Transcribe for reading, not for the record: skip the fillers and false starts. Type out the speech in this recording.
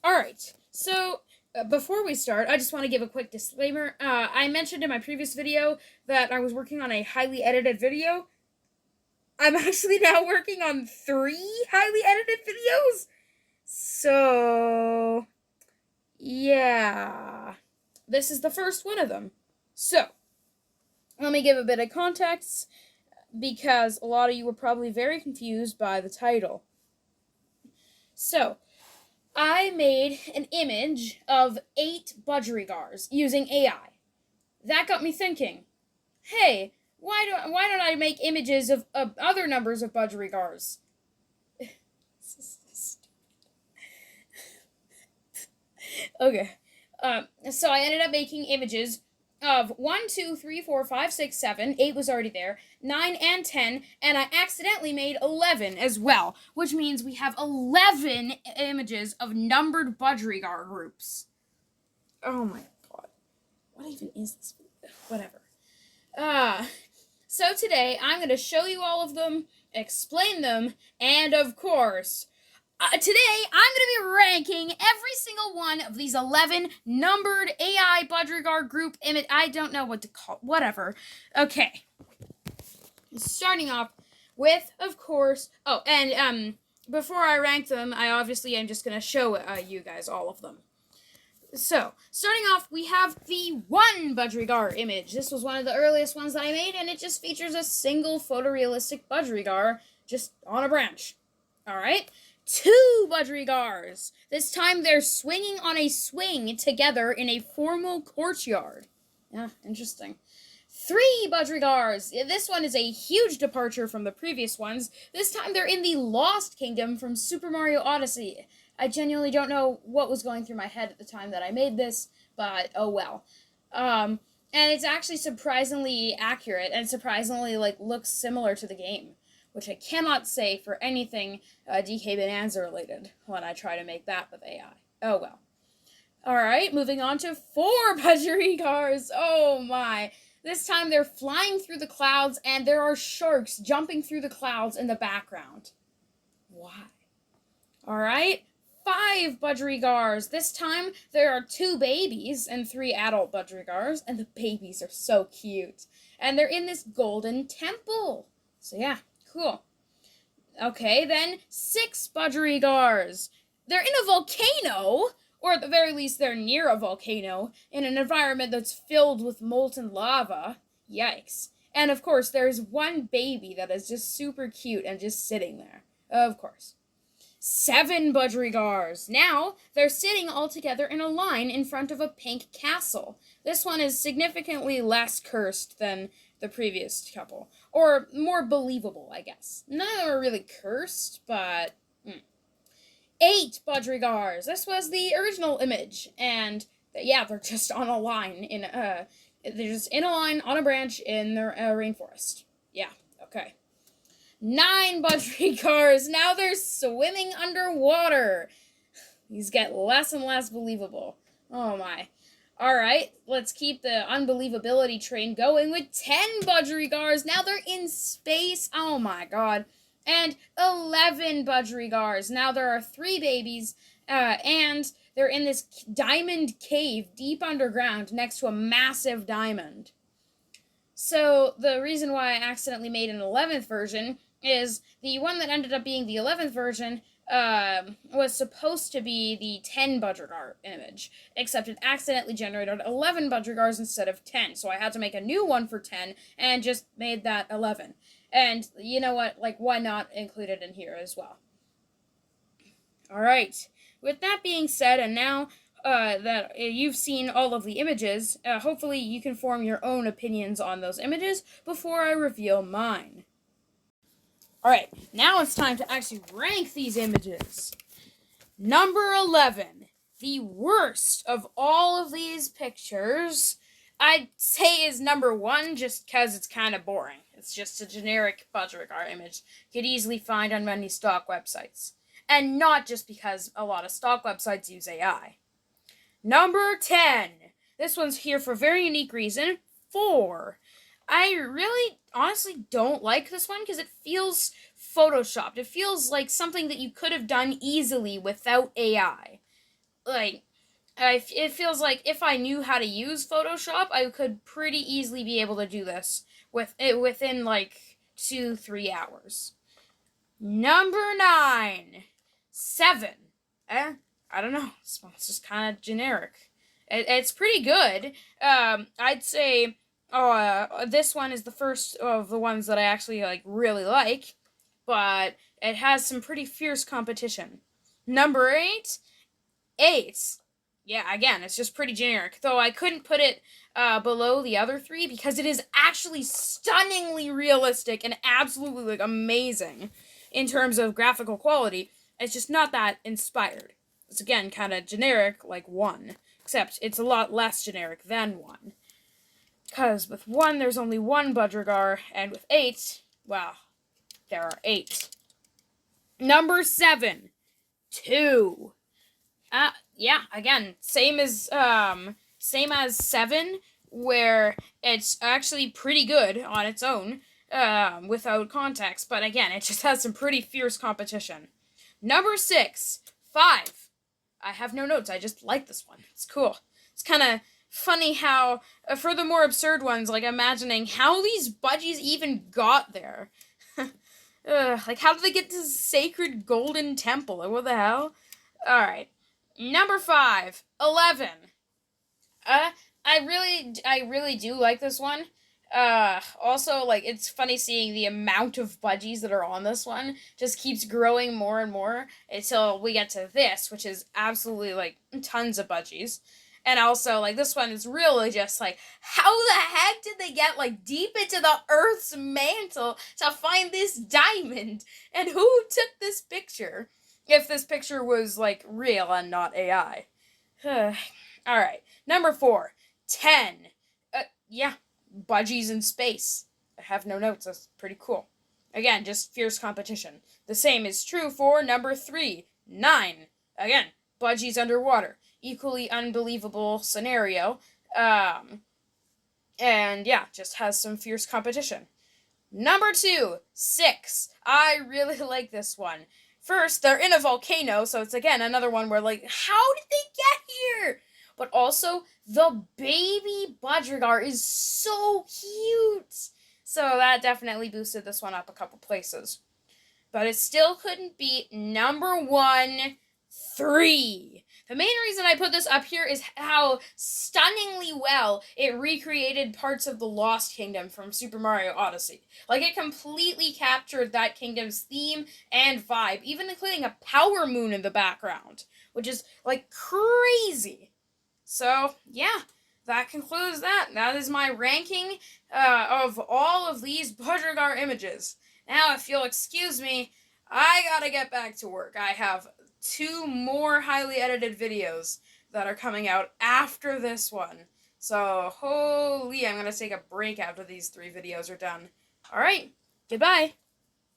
Alright, so before we start, I just want to give a quick disclaimer. I mentioned in my previous video that I was working on a highly edited video. I'm actually now working on 3 highly edited videos. So, yeah. This is the first one of them. So, let me give a bit of context, because a lot of you were probably very confused by the title. So, I made an image of 8 Budgerigars using AI. That got me thinking, hey, why don't I make images of other numbers of Budgerigars? Okay. So I ended up making images of 1, 2, 3, 4, 5, 6, 7, 8 was already there, 9 and 10, and I accidentally made 11 as well, which means we have 11 images of numbered Budgerigar groups. Oh my god. What even is this? Whatever. So today I'm going to show you all of them, explain them, and of course, today, I'm going to be ranking every single one of these 11 numbered AI Budgerigar group image. I don't know what to call, whatever. Okay. Starting off with, of course, before I rank them, I obviously am just going to show you guys all of them. So, starting off, we have the 1 Budgerigar image. This was one of the earliest ones that I made, and it just features a single photorealistic Budgerigar just on a branch. Alright? 2 Budgerigars. This time they're swinging on a swing together in a formal courtyard. Yeah, interesting. 3 Budgerigars. This one is a huge departure from the previous ones. This time they're in the Lost Kingdom from Super Mario Odyssey. I genuinely don't know what was going through my head at the time that I made this, but oh well. And it's actually surprisingly accurate and surprisingly, looks similar to the game, which I cannot say for anything DK Bonanza related when I try to make that with AI. Oh well. Alright, moving on to 4 Budgerigars. Oh my. This time they're flying through the clouds and there are sharks jumping through the clouds in the background. Why? Alright, 5 Budgerigars. This time there are 2 babies and 3 adult Budgerigars, and the babies are so cute. And they're in this golden temple. So yeah. Cool. Okay, then 6 Budgerigars. They're in a volcano, or at the very least they're near a volcano, in an environment that's filled with molten lava. Yikes. And of course, there's 1 baby that is just super cute and just sitting there. Of course. 7 Budgerigars. Now, they're sitting all together in a line in front of a pink castle. This one is significantly less cursed than the previous couple. Or more believable, I guess. None of them are really cursed, but... 8 Budgerigars. This was the original image. And, yeah, they're just on a line. They're just in a line on a branch in the rainforest. Yeah, okay. 9 Budgerigars. Now they're swimming underwater. These get less and less believable. Oh my. Alright, let's keep the unbelievability train going with 10 Budgerigars. Now they're in space. Oh my god. And 11 Budgerigars. Now there are 3 babies, and they're in this diamond cave deep underground next to a massive diamond. So the reason why I accidentally made an 11th version is the one that ended up being the 11th version was supposed to be the 10 Budgerigar image, except it accidentally generated 11 Budgerigars instead of 10, so I had to make a new one for 10, and just made that 11. And, you know what, why not include it in here as well? Alright, with that being said, and now that you've seen all of the images, hopefully you can form your own opinions on those images before I reveal mine. Alright, now it's time to actually rank these images. Number 11, the worst of all of these pictures, I'd say is number 1 just because it's kind of boring. It's just a generic Budgerigar image you could easily find on many stock websites. And not just because a lot of stock websites use AI. Number 10, this one's here for a very unique reason, 4. I really, honestly don't like this one because it feels photoshopped. It feels like something that you could have done easily without AI. like, it feels like if I knew how to use Photoshop, I could pretty easily be able to do this within like 2-3 hours. Number 9, 7. I don't know. It's just kind of generic. It's pretty good. I'd say this one is the first of the ones that I actually like really like, but it has some pretty fierce competition. Number 8, 8. Yeah, again, it's just pretty generic. Though I couldn't put it below the other 3 because it is actually stunningly realistic and absolutely like amazing in terms of graphical quality. It's just not that inspired. It's again kind of generic like 1, except it's a lot less generic than 1. Because with 1, there's only 1 Budgerigar, and with 8, well, there are 8. Number 7, 2. Yeah, again, same as 7, where it's actually pretty good on its own, without context, but again, it just has some pretty fierce competition. Number 6, 5. I have no notes, I just like this one. It's cool. It's kind of funny how, for the more absurd ones, like imagining how these budgies even got there. Like, how did they get to the sacred golden temple? Like, what the hell? Alright. Number 5, 11. I really do like this one. Also, like, it's funny seeing the amount of budgies that are on this one just keeps growing more and more until we get to this, which is absolutely, like, tons of budgies. And also, like, this one is really just, like, how the heck did they get, like, deep into the Earth's mantle to find this diamond? And who took this picture? If this picture was, like, real and not AI. Alright, number 4, 10. Yeah, budgies in space. I have no notes, that's pretty cool. Again, just fierce competition. The same is true for number 3, 9. Again, budgies underwater. Equally unbelievable scenario. And yeah, just has some fierce competition. Number 2, 6. I really like this one. First, they're in a volcano, so it's again another one where, like, how did they get here? But also, the baby Budgerigar is so cute. So that definitely boosted this one up a couple places. But it still couldn't beat number 1, 3. The main reason I put this up here is how stunningly well it recreated parts of the Lost Kingdom from Super Mario Odyssey. Like, it completely captured that kingdom's theme and vibe, even including a power moon in the background, which is, like, crazy. So, yeah, that concludes that. That is my ranking of all of these Budgerigar images. Now, if you'll excuse me, I gotta get back to work. I have 2 more highly edited videos that are coming out after this one. So, holy, I'm gonna take a break after these 3 videos are done. Alright, goodbye.